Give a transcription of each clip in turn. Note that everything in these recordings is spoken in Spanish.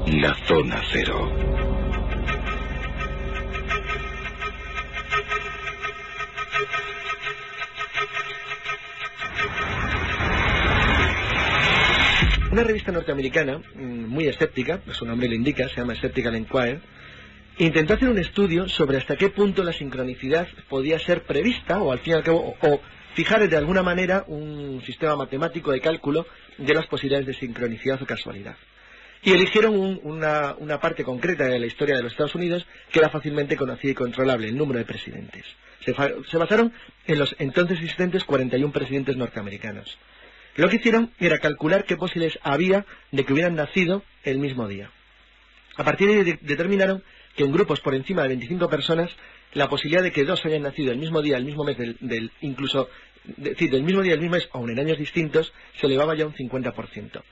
La Zona Cero. Una revista norteamericana, muy escéptica, su nombre lo indica, se llama Skeptical Inquirer, intentó hacer un estudio sobre hasta qué punto la sincronicidad podía ser prevista, o al fin y al cabo, o fijar de alguna manera un sistema matemático de cálculo de las posibilidades de sincronicidad o casualidad. Y eligieron una parte concreta de la historia de los Estados Unidos que era fácilmente conocida y controlable, el número de presidentes. Se basaron en los entonces existentes 41 presidentes norteamericanos. Lo que hicieron era calcular qué posibilidades había de que hubieran nacido el mismo día. A partir de ahí determinaron que en grupos por encima de 25 personas la posibilidad de que dos hayan nacido el mismo día, el mismo mes, del mismo día, el mismo mes, aun en años distintos, se elevaba ya un 50%.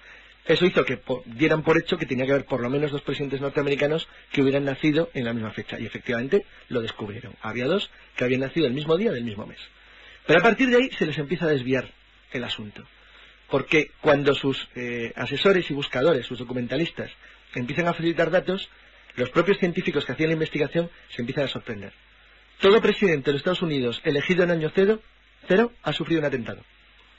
Eso hizo que dieran por hecho que tenía que haber por lo menos dos presidentes norteamericanos que hubieran nacido en la misma fecha. Y efectivamente lo descubrieron. Había dos que habían nacido el mismo día del mismo mes. Pero a partir de ahí se les empieza a desviar el asunto. Porque cuando sus asesores y buscadores, sus documentalistas, empiezan a facilitar datos, los propios científicos que hacían la investigación se empiezan a sorprender. Todo presidente de los Estados Unidos elegido en año cero ha sufrido un atentado.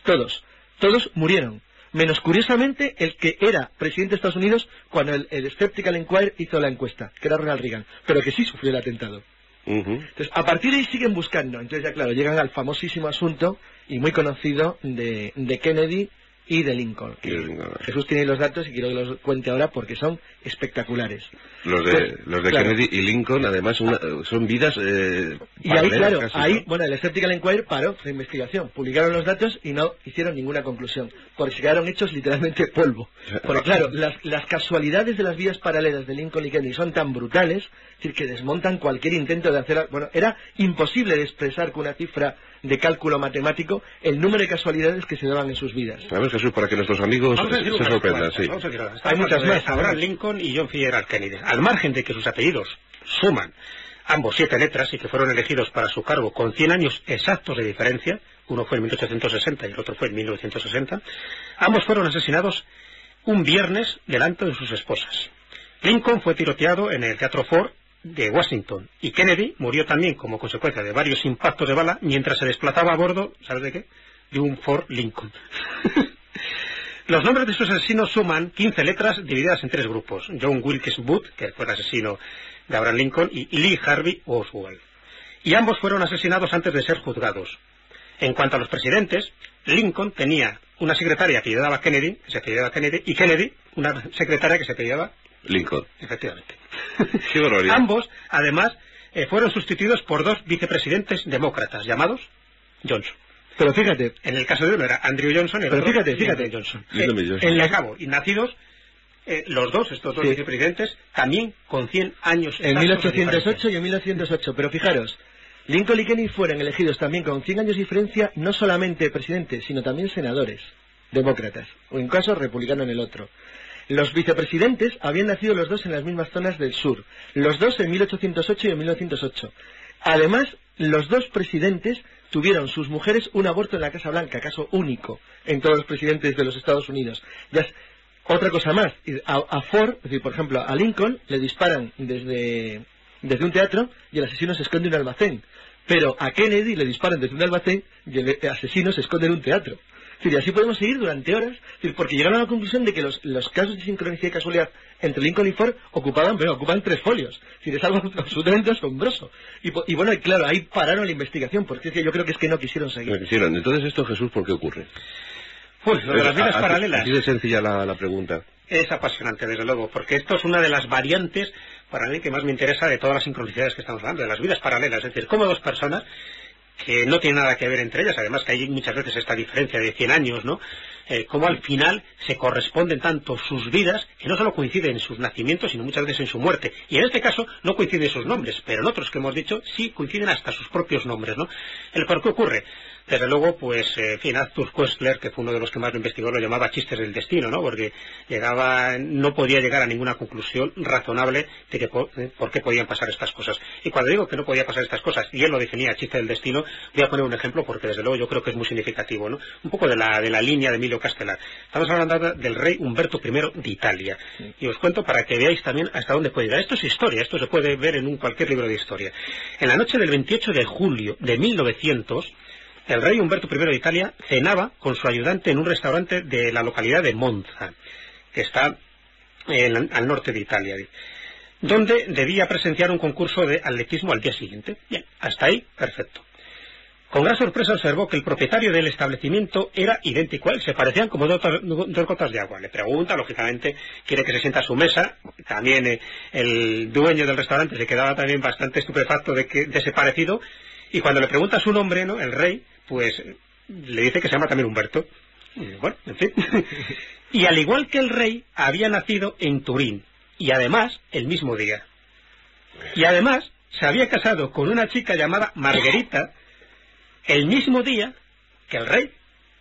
Todos murieron. Menos curiosamente el que era presidente de Estados Unidos cuando el Skeptical Inquirer hizo la encuesta, que era Ronald Reagan, pero que sí sufrió el atentado. Entonces, a partir de ahí siguen buscando. Entonces ya claro, llegan al famosísimo asunto y muy conocido de Kennedy y de Lincoln. Jesús tiene los datos y quiero que los cuente ahora porque son espectaculares. Los de claro, Kennedy y Lincoln, además, son vidas... y ahí, claro, casi, ahí, ¿no? Bueno, el Skeptical Inquirer paró la investigación. Publicaron los datos y no hicieron ninguna conclusión. Porque se quedaron hechos literalmente polvo. Porque, claro, las casualidades de las vidas paralelas de Lincoln y Kennedy son tan brutales, es decir, que desmontan cualquier intento de hacer... Bueno, era imposible de expresar con una cifra de cálculo matemático el número de casualidades que se daban en sus vidas. ¿Sabes, Jesús? Para que nuestros amigos se sorprendan, sí. Hay muchas más. Abraham Lincoln y John F. Kennedy. Al margen de que sus apellidos suman ambos 7 letras y que fueron elegidos para su cargo con 100 años exactos de diferencia, uno fue en 1860 y el otro fue en 1960, ambos fueron asesinados un viernes delante de sus esposas. Lincoln fue tiroteado en el Teatro Ford de Washington y Kennedy murió también como consecuencia de varios impactos de bala mientras se desplazaba a bordo, ¿sabes de qué? De un Ford Lincoln. Los nombres de sus asesinos suman 15 letras divididas en 3 grupos. John Wilkes Booth, que fue el asesino de Abraham Lincoln, y Lee Harvey Oswald. Y ambos fueron asesinados antes de ser juzgados. En cuanto a los presidentes, Lincoln tenía una secretaria que se apellidaba Kennedy, y Kennedy una secretaria que se apellidaba Lincoln. Efectivamente. Qué barbaridad. Ambos, además, fueron sustituidos por 2 vicepresidentes demócratas llamados Johnson. Pero fíjate, en el caso de uno era Andrew Johnson y el pero otro fíjate, Johnson. En la cabo, y nacidos estos dos vicepresidentes, también con 100 años en 1808 y en 1908. Pero fijaros, Lincoln y Kennedy fueron elegidos también con 100 años de diferencia, no solamente presidentes, sino también senadores, demócratas, o en caso republicano en el otro. Los vicepresidentes habían nacido los dos en las mismas zonas del sur, los dos en 1808 y en 1908. Además, los dos presidentes tuvieron sus mujeres un aborto en la Casa Blanca, caso único en todos los presidentes de los Estados Unidos. Ya es otra cosa más, a Ford, es decir, por ejemplo, a Lincoln le disparan desde un teatro y el asesino se esconde en un almacén, pero a Kennedy le disparan desde un almacén y el asesino se esconde en un teatro. Es decir, y así podemos seguir durante horas, es decir, porque llegaron a la conclusión de que los casos de sincronicidad y casualidad entre Lincoln y Ford ocupan 3 folios. Es decir, es algo absolutamente asombroso. Y bueno, y claro, ahí pararon la investigación, porque es que yo creo que es que no quisieron seguir. No quisieron. Entonces, esto, Jesús, ¿por qué ocurre? Pues lo de las vidas paralelas. Así de sencilla la pregunta. Es apasionante, desde luego, porque esto es una de las variantes, para mí, que más me interesa de todas las sincronicidades que estamos hablando, de las vidas paralelas. Es decir, cómo 2 personas que no tienen nada que ver entre ellas, además que hay muchas veces esta diferencia de 100 años, ¿no? Cómo al final se corresponden tanto sus vidas, que no solo coinciden en sus nacimientos, sino muchas veces en su muerte. Y en este caso no coinciden sus nombres, pero en otros que hemos dicho sí coinciden hasta sus propios nombres, ¿no? ¿Por qué ocurre? Desde luego, pues, en fin, Arthur Koestler, que fue uno de los que más lo investigó, lo llamaba chistes del destino, ¿no? Porque no podía llegar a ninguna conclusión razonable de que por qué podían pasar estas cosas. Y cuando digo que no podía pasar estas cosas, y él lo definía chiste del destino, voy a poner un ejemplo porque desde luego yo creo que es muy significativo, ¿no? Un poco de la línea de Emilio Castelar. Estamos hablando del rey Humberto I de Italia. Y os cuento para que veáis también hasta dónde puede llegar. Esto es historia, esto se puede ver en cualquier libro de historia. En la noche del 28 de julio de 1900, el rey Humberto I de Italia cenaba con su ayudante en un restaurante de la localidad de Monza, que está al norte de Italia, donde debía presenciar un concurso de atletismo al día siguiente. Bien, hasta ahí, perfecto. Con gran sorpresa observó que el propietario del establecimiento era idéntico a él, se parecían como dos gotas de agua. Le pregunta, lógicamente, quiere que se sienta a su mesa. También el dueño del restaurante se quedaba también bastante estupefacto de ese parecido. Y cuando le pregunta su nombre, ¿no?, el rey, pues le dice que se llama también Humberto. Y, bueno, en fin. Y al igual que el rey, había nacido en Turín, y además el mismo día. Y además se había casado con una chica llamada Margherita el mismo día que el rey,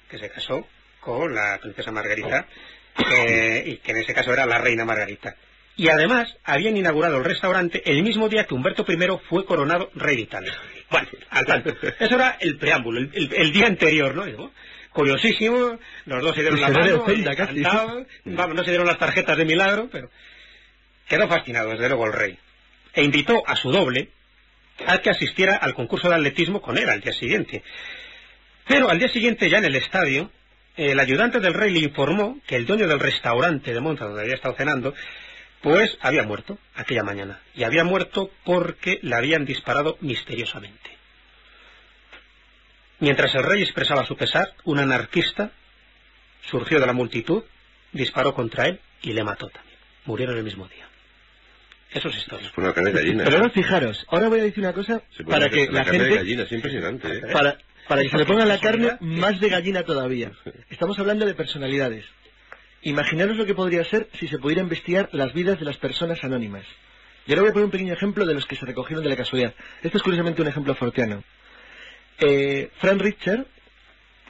que se casó con la princesa Margarita, y que en ese caso era la reina Margarita. Y además habían inaugurado el restaurante el mismo día que Humberto I fue coronado rey de Italia. Bueno, al tanto. Eso era el preámbulo, el día anterior, ¿no? Digo, curiosísimo, los dos se dieron la mano, vamos, no se dieron las tarjetas de milagro, pero quedó fascinado, desde luego, el rey. E invitó a su doble a que asistiera al concurso de atletismo con él al día siguiente. Pero al día siguiente, ya en el estadio, el ayudante del rey le informó que el dueño del restaurante de Monza, donde había estado cenando, pues había muerto aquella mañana. Y había muerto porque le habían disparado misteriosamente. Mientras el rey expresaba su pesar, un anarquista surgió de la multitud, disparó contra él y le mató también. Murieron el mismo día. Eso es historia. Fue una carne de gallina. Pero ahora fijaros, ahora voy a decir una cosa para que la gente... de gallina, es impresionante, ¿eh? Para que se le ponga la carne más de gallina todavía. Estamos hablando de personalidades. Imaginaros lo que podría ser si se pudiera investigar las vidas de las personas anónimas. Yo ahora voy a poner un pequeño ejemplo de los que se recogieron de la casualidad. Esto es curiosamente un ejemplo forteano. Franz Richter,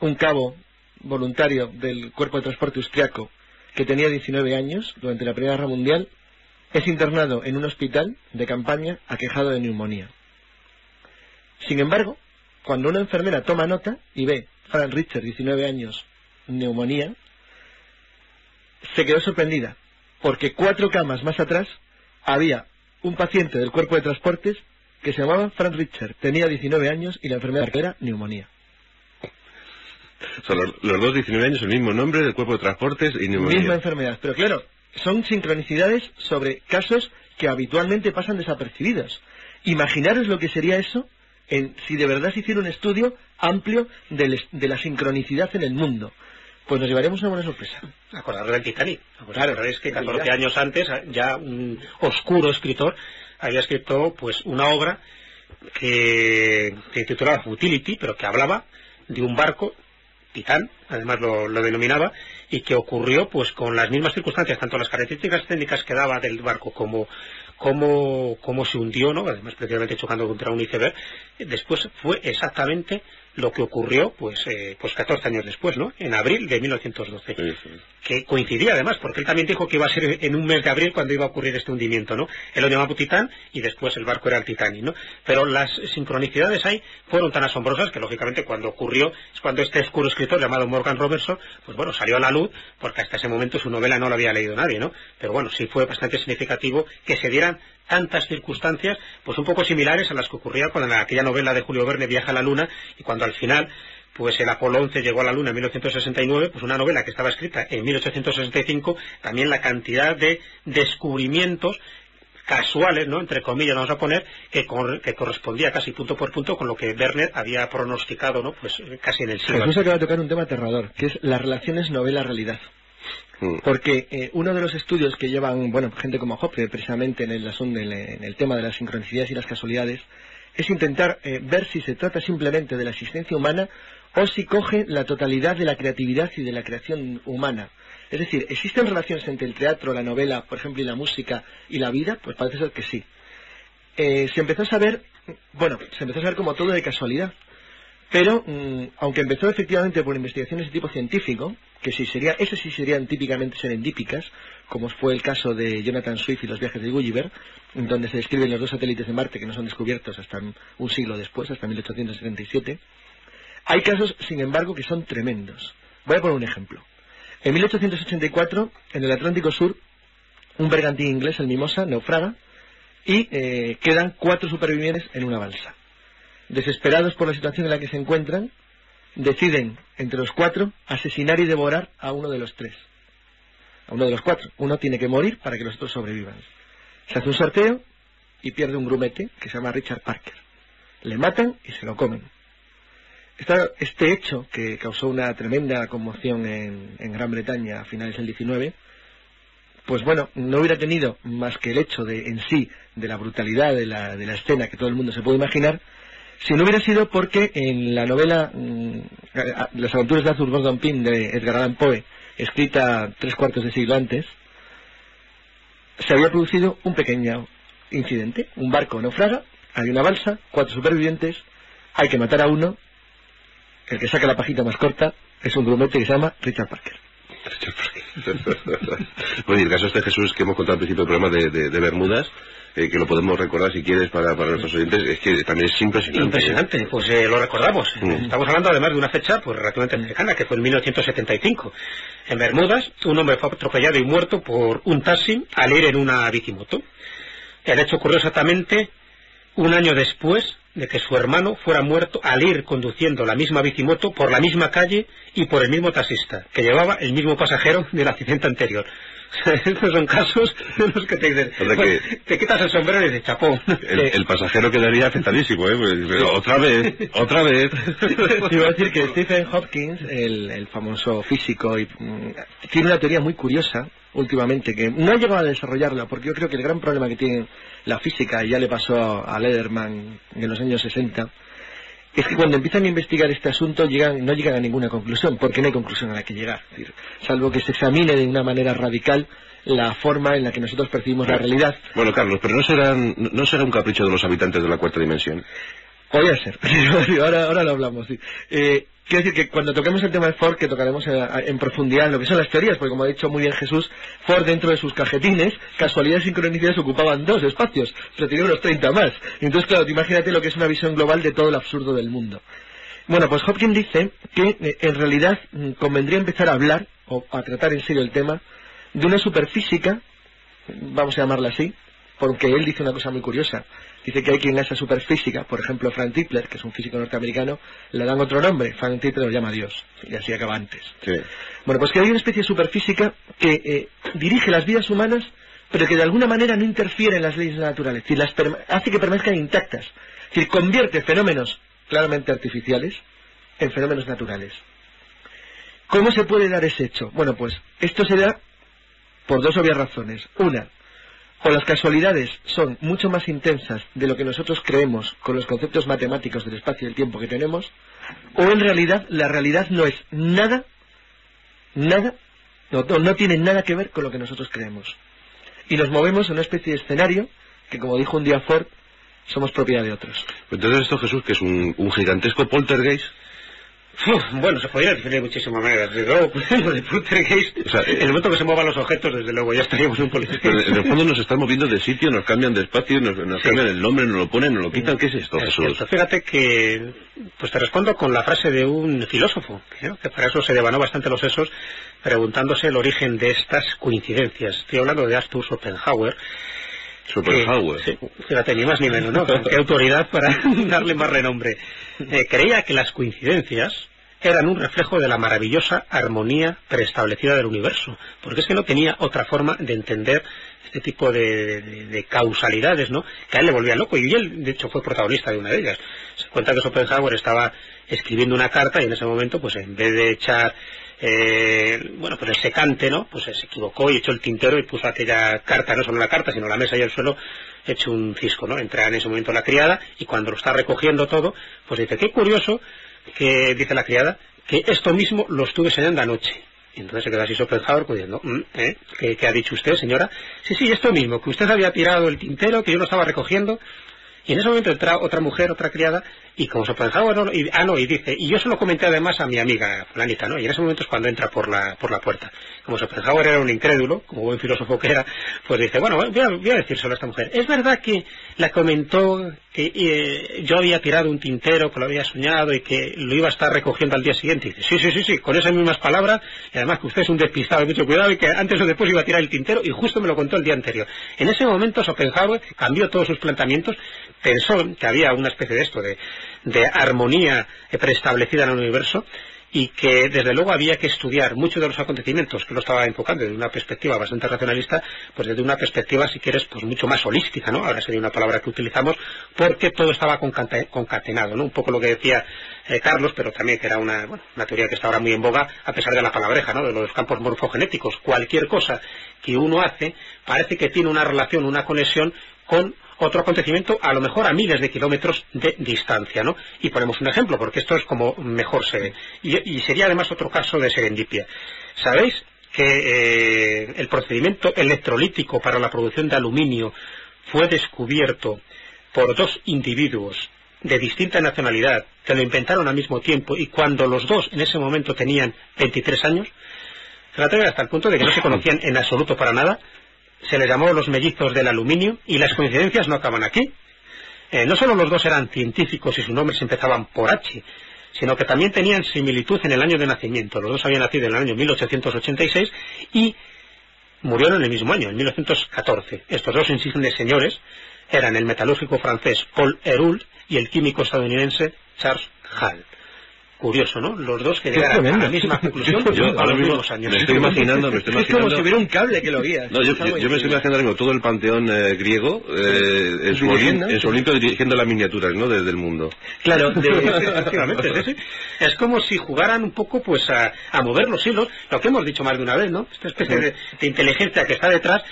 un cabo voluntario del Cuerpo de Transporte austriaco, que tenía 19 años durante la Primera Guerra Mundial, es internado en un hospital de campaña aquejado de neumonía. Sin embargo, cuando una enfermera toma nota y ve Franz Richter, 19 años, neumonía, se quedó sorprendida, porque 4 camas más atrás había un paciente del Cuerpo de Transportes que se llamaba Franz Richter, tenía 19 años y la enfermedad era neumonía. Son los dos 19 años, el mismo nombre del Cuerpo de Transportes y neumonía. Misma enfermedad, pero claro, son sincronicidades sobre casos que habitualmente pasan desapercibidos. Imaginaros lo que sería eso si de verdad se hiciera un estudio amplio de la sincronicidad en el mundo. Pues nos llevaremos una buena sorpresa. Acordaros del Titanic. Claro, es que 14 años antes ya un oscuro escritor había escrito pues una obra que se titulaba Futility, pero que hablaba de un barco, Titán, además lo denominaba, y que ocurrió pues con las mismas circunstancias, tanto las características técnicas que daba del barco como se hundió, ¿no? Además prácticamente chocando contra un iceberg. Después fue exactamente lo que ocurrió pues 14 años después, ¿no? En abril de 1912. Sí. Que coincidía además, porque él también dijo que iba a ser en un mes de abril cuando iba a ocurrir este hundimiento, ¿no? Él lo llamaba Titán y después el barco era el Titanic, ¿no? Pero las sincronicidades ahí fueron tan asombrosas que lógicamente cuando ocurrió es cuando este oscuro escritor llamado Morgan Robertson, pues bueno, salió a la luz, porque hasta ese momento su novela no la había leído nadie, ¿no? Pero bueno, sí fue bastante significativo que se dieran tantas circunstancias, pues un poco similares a las que ocurría con aquella novela de Julio Verne, Viaje a la Luna, y cuando al final pues el Apolo 11 llegó a la Luna en 1969, pues una novela que estaba escrita en 1865, también la cantidad de descubrimientos casuales, ¿no?, entre comillas vamos a poner, que correspondía casi punto por punto con lo que Verne había pronosticado, ¿no?, pues casi en el siglo. Jesús acaba de tocar un tema aterrador, que es las relaciones novela-realidad. Porque uno de los estudios que llevan, bueno, gente como Hoppe, precisamente en el tema de las sincronicidades y las casualidades, es intentar ver si se trata simplemente de la existencia humana o si coge la totalidad de la creatividad y de la creación humana. Es decir, ¿existen relaciones entre el teatro, la novela, por ejemplo, y la música y la vida? Pues parece ser que sí. Se empezó a saber como todo de casualidad. Pero, aunque empezó efectivamente por investigaciones de tipo científico, que esas sí serían típicamente serendípicas, como fue el caso de Jonathan Swift y los viajes de Gulliver, en donde se describen los 2 satélites de Marte que no son descubiertos hasta un siglo después, hasta 1877, hay casos, sin embargo, que son tremendos. Voy a poner un ejemplo. En 1884, en el Atlántico Sur, un bergantín inglés, el Mimosa, naufraga y quedan 4 supervivientes en una balsa. Desesperados por la situación en la que se encuentran, deciden, entre los 4, asesinar y devorar a uno de los 3. A uno de los 4. Uno tiene que morir para que los otros sobrevivan. Se hace un sorteo y pierde un grumete que se llama Richard Parker. Le matan y se lo comen. Este hecho, que causó una tremenda conmoción en Gran Bretaña a finales del XIX, pues bueno, no hubiera tenido más que el hecho en sí de la brutalidad de la escena que todo el mundo se puede imaginar, si no hubiera sido porque en la novela Las aventuras de Arthur Gordon Pym de Edgar Allan Poe, escrita 3/4 de siglo antes, se había producido un pequeño incidente. Un barco naufraga, hay una balsa, 4 supervivientes, hay que matar a uno, el que saca la pajita más corta es un grumete que se llama Richard Parker. Bueno, y el caso este, Jesús, que hemos contado al principio del programa de Bermudas, que lo podemos recordar si quieres para nuestros oyentes, es que también es impresionante. Impresionante, pues lo recordamos. Estamos hablando además de una fecha pues relativamente cercana, que fue en 1975. En Bermudas, un hombre fue atropellado y muerto por un taxi al ir en una bicimoto. El hecho ocurrió exactamente un año después de que su hermano fuera muerto al ir conduciendo la misma bicimoto por la misma calle y por el mismo taxista, que llevaba el mismo pasajero del accidente anterior. Estos son casos en los que te dicen, pues, te quitas el sombrero y dices, chapón. El pasajero quedaría afectadísimo, ¿eh? Pero otra vez. Iba a decir que Stephen Hopkins, el famoso físico, tiene una teoría muy curiosa últimamente, que no ha llegado a desarrollarla, porque yo creo que el gran problema que tiene la física, y ya le pasó a Lederman en los años 60, es que cuando empiezan a investigar este asunto no llegan a ninguna conclusión, porque no hay conclusión a la que llegar. Es decir, salvo que se examine de una manera radical la forma en la que nosotros percibimos la realidad. Bueno, Carlos, pero no será un capricho de los habitantes de la cuarta dimensión. Podría ser, ahora lo hablamos, sí. Quiero decir que cuando toquemos el tema de Ford, que tocaremos en profundidad lo que son las teorías, porque como ha dicho muy bien Jesús, Ford dentro de sus cajetines, casualidad y sincronicidades ocupaban 2 espacios, pero tenía unos 30 más. Entonces, claro, imagínate lo que es una visión global de todo el absurdo del mundo. Bueno, pues Hopkins dice que en realidad convendría empezar a hablar, o a tratar en serio el tema, de una superfísica, vamos a llamarla así, porque él dice una cosa muy curiosa. Dice que hay quien a esa superfísica, por ejemplo Frank Tipler, que es un físico norteamericano, le dan otro nombre. Frank Tipler lo llama Dios, y así acaba antes. Sí. Bueno, pues que hay una especie de superfísica que dirige las vidas humanas, pero que de alguna manera no interfiere en las leyes naturales, es decir, hace que permanezcan intactas, es decir, convierte fenómenos claramente artificiales en fenómenos naturales. ¿Cómo se puede dar ese hecho? Bueno, pues esto se da por 2 obvias razones. Una, o las casualidades son mucho más intensas de lo que nosotros creemos con los conceptos matemáticos del espacio y el tiempo que tenemos, o en realidad la realidad no es nada, no tiene nada que ver con lo que nosotros creemos. Y nos movemos en una especie de escenario que, como dijo un día Ford, somos propiedad de otros. Entonces esto, Jesús, que es un gigantesco poltergeist. Bueno, se podría definir de muchísimas maneras. Desde luego, lo de poltergeist, o sea, en el momento que se muevan los objetos, desde luego ya estaríamos en un poltergeist. Pero en el fondo nos están moviendo de sitio, nos cambian de espacio, nos cambian el nombre, nos lo ponen, nos lo quitan. ¿Qué es esto, Jesús? Fíjate que pues te respondo con la frase de un filósofo, que para eso se devanó bastante los sesos, preguntándose el origen de estas coincidencias. Estoy hablando de Arthur Schopenhauer. Sí, fíjate, ni más ni menos, ¿no? Qué autoridad para darle más renombre. Creía que las coincidencias eran un reflejo de la maravillosa armonía preestablecida del universo, porque es que no tenía otra forma de entender este tipo de causalidades, ¿no? Que a él le volvía loco, y él, de hecho, fue protagonista de una de ellas. Se cuenta que Schopenhauer estaba escribiendo una carta y en ese momento, pues en vez de echar pues el secante, ¿no? Pues se equivocó y echó el tintero y puso aquella carta, no solo la carta, sino la mesa y el suelo, hecho un cisco, ¿no? Entra en ese momento la criada y cuando lo está recogiendo todo, pues dice, qué curioso, que dice la criada, que esto mismo lo estuve enseñando anoche. Y entonces se queda así Schopenhauer diciendo, ¿qué ha dicho usted, señora? Sí, esto mismo, que usted había tirado el tintero, que yo lo estaba recogiendo. Y en ese momento entra otra mujer, otra criada, y como Schopenhauer, y dice, y yo se lo comenté además a mi amiga fulanita, ¿no? Y en ese momento es cuando entra por la puerta. Como Schopenhauer era un incrédulo, como buen filósofo que era, pues dice, bueno, voy a decírselo a esta mujer. Es verdad que la comentó que yo había tirado un tintero, que lo había soñado y que lo iba a estar recogiendo al día siguiente. Y dice, sí, con esas mismas palabras, y además que usted es un despistado, mucho cuidado, y que antes o después iba a tirar el tintero, y justo me lo contó el día anterior. En ese momento Schopenhauer cambió todos sus planteamientos, pensó que había una especie de esto, de armonía preestablecida en el universo, y que desde luego había que estudiar muchos de los acontecimientos, que lo estaba enfocando desde una perspectiva bastante racionalista, pues desde una perspectiva, si quieres, pues mucho más holística, ¿no? Ahora sería una palabra que utilizamos, porque todo estaba concatenado, ¿no? Un poco lo que decía Carlos, pero también que era una teoría que está ahora muy en boga, a pesar de la palabreja, ¿no? De los campos morfogenéticos. Cualquier cosa que uno hace parece que tiene una relación, una conexión con otro acontecimiento, a lo mejor a miles de kilómetros de distancia, ¿no? Y ponemos un ejemplo, porque esto es como mejor se ve. Y sería además otro caso de serendipia. ¿Sabéis que el procedimiento electrolítico para la producción de aluminio fue descubierto por dos individuos de distinta nacionalidad, que lo inventaron al mismo tiempo, y cuando los dos en ese momento tenían 23 años? Fíjate, hasta el punto de que no se conocían en absoluto para nada. Se les llamó los mellizos del aluminio, y las coincidencias no acaban aquí. No solo los dos eran científicos y sus nombres empezaban por H, sino que también tenían similitud en el año de nacimiento. Los dos habían nacido en el año 1886 y murieron en el mismo año, en 1914. Estos dos insignes señores eran el metalúrgico francés Paul Héroult y el químico estadounidense Charles Hall. Curioso, ¿no? Los dos que llegaron a la misma conclusión a los mismos años. Me estoy imaginando. Es como si hubiera un cable que lo guía. No, yo me estoy imaginando ahora mismo todo el panteón griego en su Olimpo dirigiendo las miniaturas, ¿no? Desde el mundo. Claro, efectivamente, sí. Es como si jugaran un poco pues a mover los hilos, lo que hemos dicho más de una vez, ¿no? Esta especie de inteligencia que está detrás,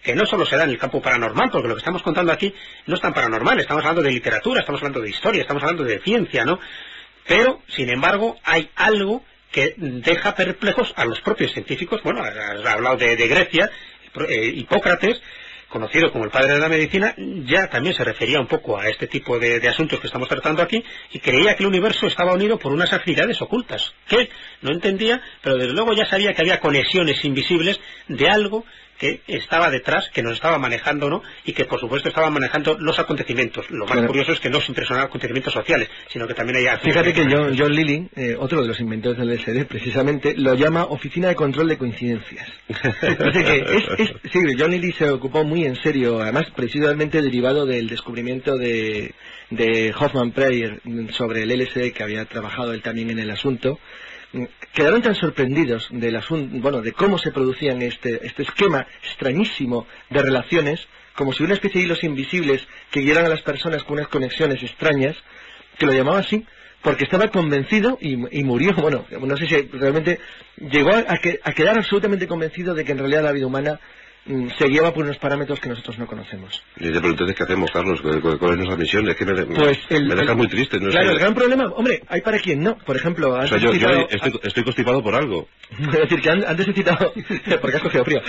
que no solo se da en el campo paranormal, porque lo que estamos contando aquí no es tan paranormal, estamos hablando de literatura, estamos hablando de historia, estamos hablando de ciencia, ¿no? Pero, sin embargo, hay algo que deja perplejos a los propios científicos. Bueno, has hablado de Grecia, Hipócrates, conocido como el padre de la medicina, ya también se refería un poco a este tipo de asuntos que estamos tratando aquí, y creía que el universo estaba unido por unas afinidades ocultas, que no entendía, pero desde luego ya sabía que había conexiones invisibles de algo que estaba detrás, que nos estaba manejando, ¿no? Y que por supuesto estaba manejando los acontecimientos. Lo más curioso es que no siempre son acontecimientos sociales, sino que también hay... Fíjate que John Lilly, otro de los inventores del LSD, precisamente, lo llama Oficina de Control de Coincidencias. Así que sí, John Lilly se ocupó muy en serio, además precisamente derivado del descubrimiento de Hoffman Prayer sobre el LSD, que había trabajado él también en el asunto. Quedaron tan sorprendidos del asunto, de cómo se producían este esquema extrañísimo de relaciones, como si una especie de hilos invisibles que guiaran a las personas con unas conexiones extrañas, que lo llamaba así, porque estaba convencido y murió. Bueno, no sé si realmente llegó a quedar absolutamente convencido de que en realidad la vida humana se guiaba por unos parámetros que nosotros no conocemos. Pero entonces, ¿qué hacemos, Carlos? ¿Cuál es nuestra misión? Es que me deja muy triste. No claro, el gran problema, hombre, hay para quien no. Por ejemplo, antes yo estoy constipado por algo. Es decir, que antes he citado... porque has cogido frío.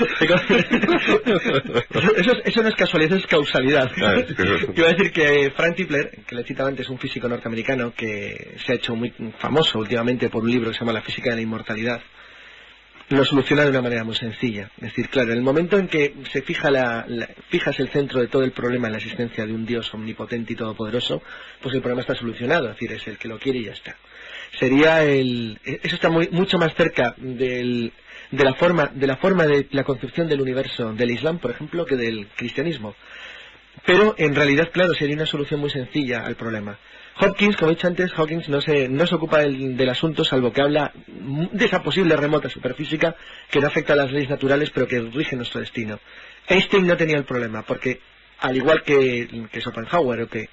Eso no es casualidad, eso es causalidad. Quiero decir que Frank Tipler, que le he citado antes, un físico norteamericano que se ha hecho muy famoso últimamente por un libro que se llama La física de la inmortalidad, lo soluciona de una manera muy sencilla. Es decir, claro, en el momento en que se fijas el centro de todo el problema en la existencia de un Dios omnipotente y todopoderoso, pues el problema está solucionado. Es decir, es el que lo quiere y ya está. Eso está mucho más cerca de la forma de la concepción del universo del Islam, por ejemplo, que del cristianismo. Pero en realidad, claro, sería una solución muy sencilla al problema. Hopkins, como he dicho antes, no se ocupa del asunto, salvo que habla de esa posible remota superfísica que no afecta a las leyes naturales, pero que rige nuestro destino. Einstein no tenía el problema, porque al igual que Schopenhauer o que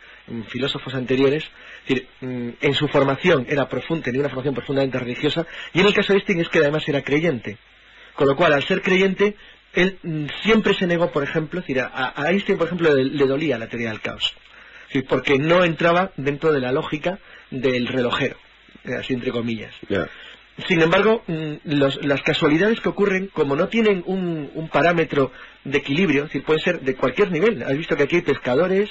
filósofos anteriores, es decir, en su formación tenía una formación profundamente religiosa, y en el caso de Einstein es que además era creyente. Con lo cual, al ser creyente, él siempre se negó, por ejemplo, es decir, a Einstein, por ejemplo, le dolía la teoría del caos. Sí, porque no entraba dentro de la lógica del relojero, así entre comillas. Yeah. Sin embargo, las casualidades que ocurren, como no tienen un parámetro de equilibrio, es decir, pueden ser de cualquier nivel. Has visto que aquí hay pescadores,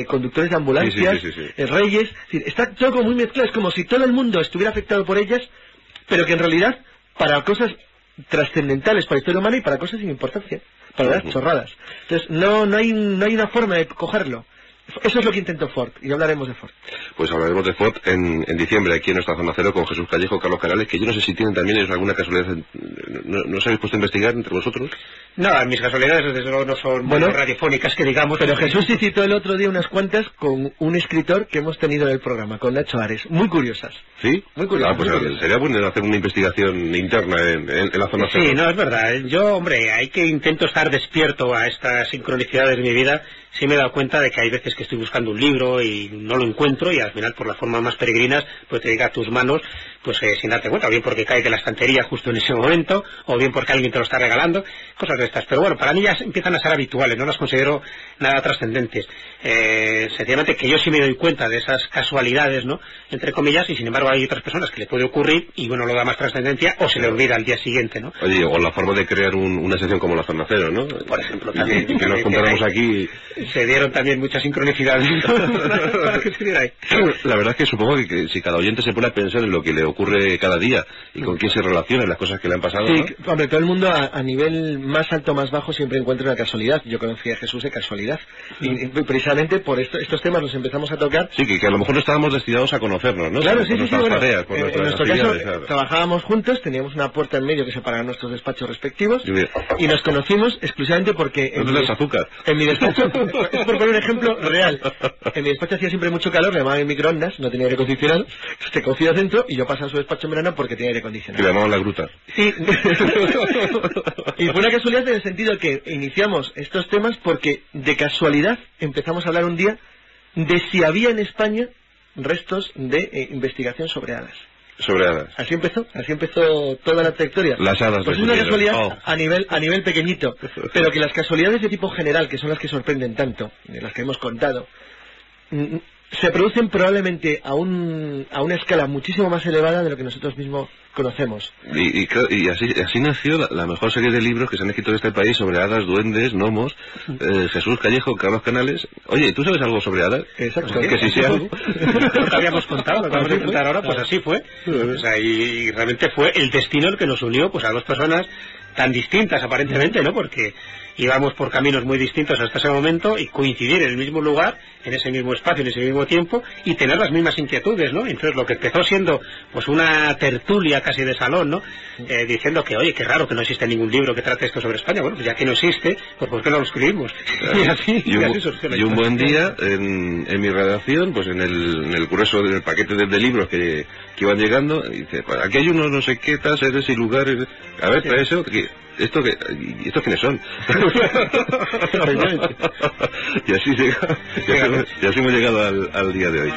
conductores de ambulancias, Sí. reyes. Es decir, está todo como muy mezclado, es como si todo el mundo estuviera afectado por ellas, pero que en realidad para cosas trascendentales para la historia humana y para cosas sin importancia, para las chorradas. Entonces no hay una forma de cogerlo. Eso es lo que intentó Ford, y hablaremos de Ford. Pues hablaremos de Ford en diciembre, aquí en nuestra Zona Cero, con Jesús Callejo, Carlos Canales, que yo no sé si tienen también alguna casualidad. ¿No os habéis puesto a investigar entre vosotros? No, mis casualidades desde luego no son muy radiofónicas, que digamos. Pero Jesús sí citó el otro día unas cuantas con un escritor que hemos tenido en el programa, con Nacho Ares, muy curiosas. ¿Sí? Muy curiosas. Pues sería bueno hacer una investigación interna en la Zona Cero. Sí, no, es verdad. Yo, hombre, hay que intento estar despierto a estas sincronicidades de mi vida. Sí me he dado cuenta de que hay veces que estoy buscando un libro y no lo encuentro, y al final, por las formas más peregrinas, pues te llega a tus manos, pues sin darte cuenta, o bien porque cae de la estantería justo en ese momento, o bien porque alguien te lo está regalando, cosas de estas. Pero bueno, para mí ya empiezan a ser habituales, no las considero nada trascendentes. Sencillamente que yo sí me doy cuenta de esas casualidades, ¿no?, entre comillas, y sin embargo hay otras personas que le puede ocurrir y bueno, lo da más trascendencia, o se le olvida al día siguiente, ¿no? Oye, o la forma de crear una sección como la Zona Cero, ¿no? Por ejemplo, también. Que nos juntáramos aquí. Se dieron también muchas sincronicidades para que estuviera ahí. La verdad es que supongo que si cada oyente se pone a pensar en lo que le ocurre cada día y con quién se relaciona, en las cosas que le han pasado, sí, ¿no? Hombre, todo el mundo a nivel más alto, más bajo, siempre encuentra una casualidad. Yo conocí a Jesús de casualidad. Y precisamente por estos temas los empezamos a tocar. Sí, que a lo mejor no estábamos destinados a conocernos, ¿no? Claro, sí, nuestras bueno, tareas, por en nuestras nuestro caso, actividades, claro. trabajábamos juntos, teníamos una puerta en medio que separaba nuestros despachos respectivos, Sí, bien. y nos conocimos exclusivamente porque ¿No tienes azúcar? en mi despacho, es por poner un ejemplo real, en mi despacho hacía siempre mucho calor, le llamaban el microondas, no tenía aire acondicionado, te cogía dentro y yo pasaba a su despacho en verano porque tenía aire Que acondicionado. le llamaban la gruta. Y fue una casualidad en el sentido que iniciamos estos temas porque de casualidad empezamos a hablar un día de si había en España restos de investigación sobre hadas. Sobre hadas. Así empezó toda la trayectoria. Las hadas. Pues es una casualidad Oh. a nivel pequeñito, pero que las casualidades de tipo general, que son las que sorprenden tanto, de las que hemos contado, se producen probablemente a una escala muchísimo más elevada de lo que nosotros mismos conocemos. Y así nació la mejor serie de libros que se han escrito en este país sobre hadas, duendes, gnomos. Jesús Callejo, Carlos Canales. Oye, ¿tú sabes algo sobre hadas? Exacto. Que si sea algo. Lo que habíamos contado, lo que vamos a contar ahora, pues así fue. O sea, y realmente fue el destino el que nos unió pues a dos personas tan distintas aparentemente, ¿no? Porque íbamos por caminos muy distintos hasta ese momento, y coincidir en el mismo lugar, en ese mismo espacio, en ese mismo tiempo, y tener las mismas inquietudes, ¿no? Entonces lo que empezó siendo pues una tertulia casi de salón, ¿no? Diciendo que, oye, qué raro que no existe ningún libro que trate esto sobre España. Bueno, pues ya que no existe, pues ¿por qué no lo escribimos? Y así surgió la y un buen historia. día en mi redacción, pues en el grueso del paquete de libros que iban llegando, y dice, aquí hay unos no sé qué tal, seres y lugares. A ver, trae eso. ¿Estos quiénes son? Y así hemos llegado al día de hoy.